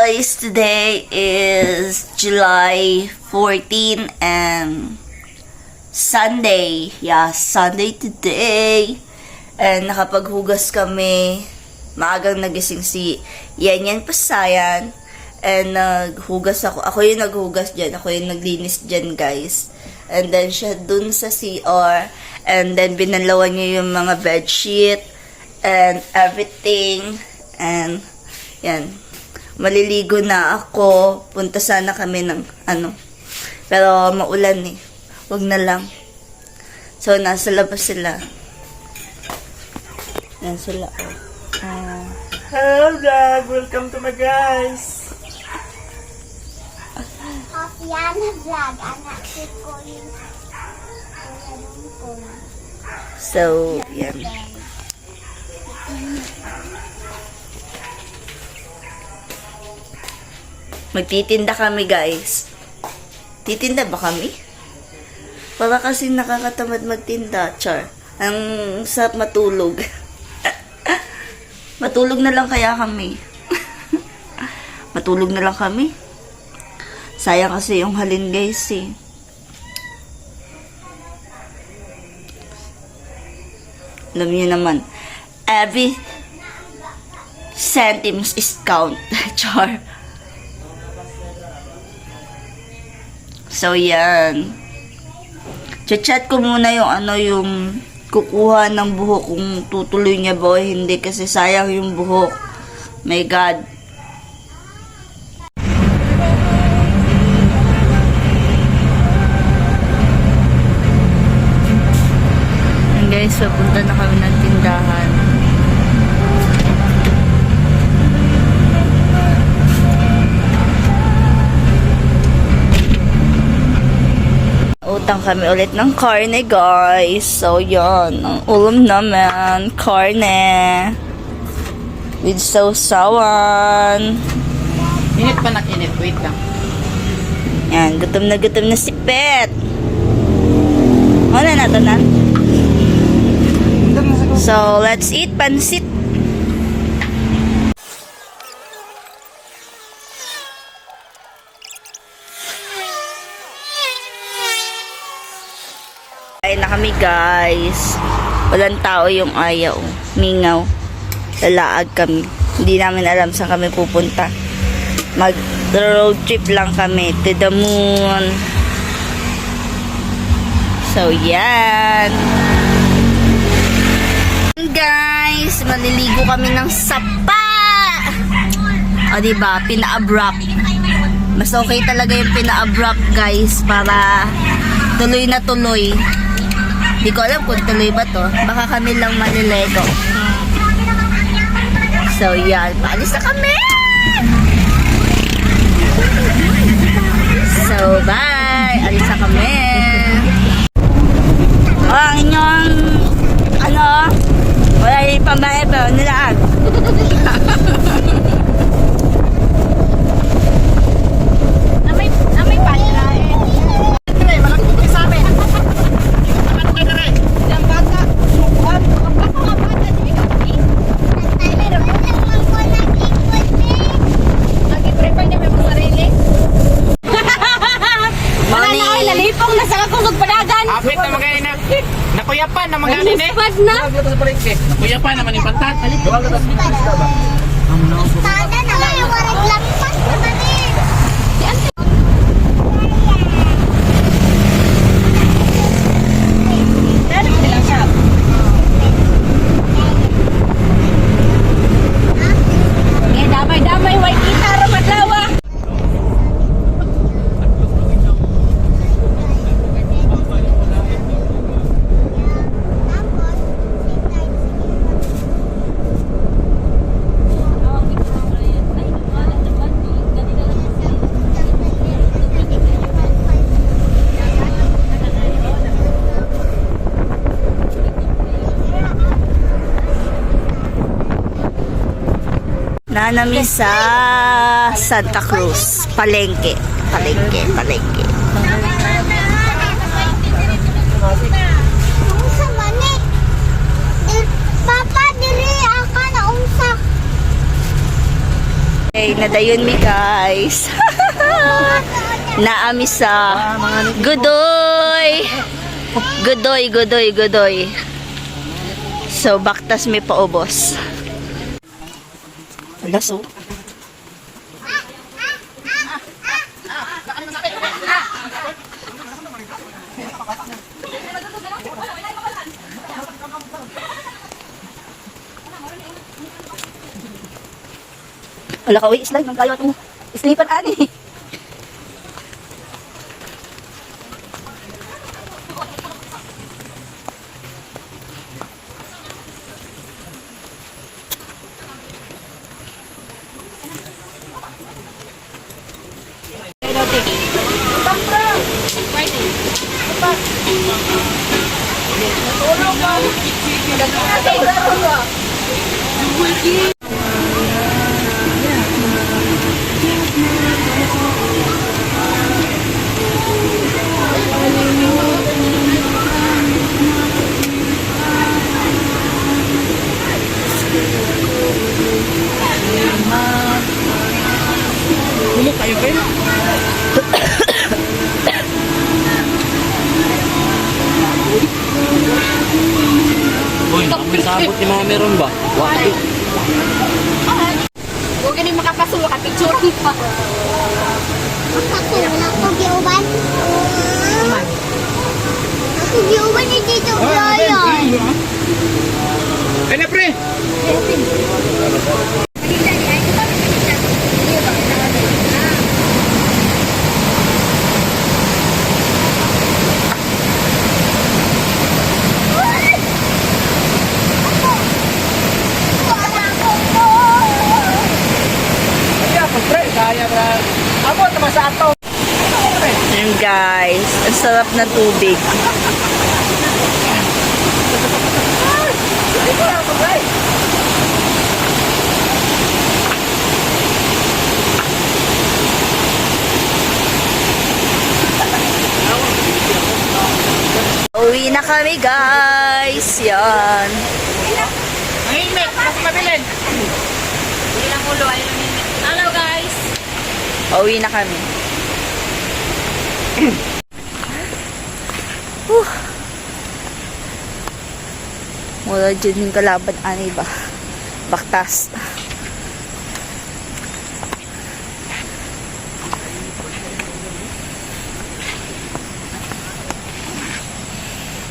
guys, today is July 14 and Sunday. Yeah, Sunday today. And nakapaghugas kami. Maagang nagising si Yan Pasayan. And naghugas ako. Ako yung naghugas dyan. Ako yung naglinis dyan, guys. And then siya dun sa CR. And then binalawan niya yung mga bedsheet and everything. And yan. Maliligo na ako. Punta sana kami ng pero maulan eh. Wag na lang. So, nasa labas sila. Yan sila. Hello vlog! Welcome to my guys! Yana vlog, anak ko yung So, yan. Magtitinda kami, guys. Titinda ba kami? Para kasi nakakatamad magtinda, char. Ang sarap matulog. Matulog na lang kaya kami. Matulog na lang kami. Sayang kasi yung halin, guys, eh. Alam niyo naman, every centimes is count. Char. So, yan. Chat ko muna yung yung kukuha ng buhok kung tutuloy niya ba o hindi kasi sayang yung buhok. My God. And guys, papunta na kami ng tindahan. Utang kami ulit ng karne, guys. So, yan. Ang ulam naman. Karne. With sausawan. Init pa init. Wait lang. Yan. Gutom na si Pet. Ano na ito na? So, let's eat pansit. Ay na kami, guys. Walang tao yung ayaw. Mingaw. Lalaag kami. Hindi namin alam saan kami pupunta. Mag-road trip lang kami to the moon. So, yan. Guys, maliligo kami ng sapa. O, diba? Pina-abrupt. Mas okay talaga yung pina-abrupt, guys, para tuloy na tuloy. Di ko alam kung tuloy ba to. Baka kami lang malilego. So, yan. Paalis na kami! So, bye! Alis na kami! Ang inyong wala yung pambahe pero nilaan. na may pala eh. Malaki sa amin. nalipong na sa kakusog padagan. Apit na magaling na. Nakuyapan na magaling eh. Lispad na. Nakuyapan naman yung pantat. Sana na may warag lampas naman eh. Damay-damay, way kita ramadlawa. Nanami sa Santa Cruz, Palengke. Unsa man eh. Papa dili aka na unsa. Okay, nadayon mi guys. Naami sa Godoy. Godoy. So, baktas may paubos. Laso. Wala ka, uy, slide. Nang kayo itong sleeper ani. Bumuk kayo kayo. Uy, may sabot ni mga meron ba? Wadi. Huwag ganun makapasulo ka, picture pa. Makapasulo ko, giuban. Ako giuban ni Tito Brian. Ay na pre! Kaya ba? Amo naman sa ato. Ayan guys, ang sarap na tubig. Uwi na kami guys. Yan. Ang init! Mas mabilin! Hello guys. Uwi na kami. Wala dyan yung kalaban, ani ba? Baktas.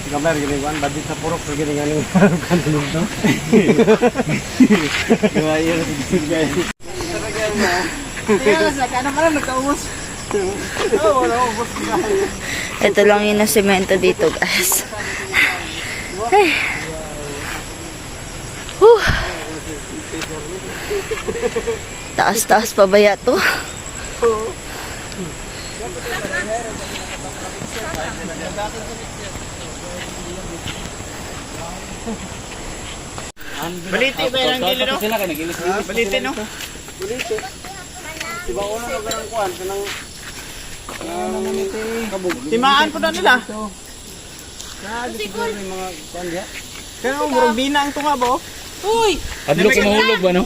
Gambar gini kan, badit sa purok so gini ngani kan dulu to. Gaya gaya. Ano pala nagkaubos? Oh, wala ubos gaya. Ito lang yung nasemento dito guys. Ay. Whew. Taas-taas pa ba to? Baliti ba yung gili no? Baliti no? Diba una na garang kuan kanang kabog. Timaan po na nila. Siguro yung mga kuan dia. Kaya murag binang tunga ba? Uy! Adlo ko mahulog ba no?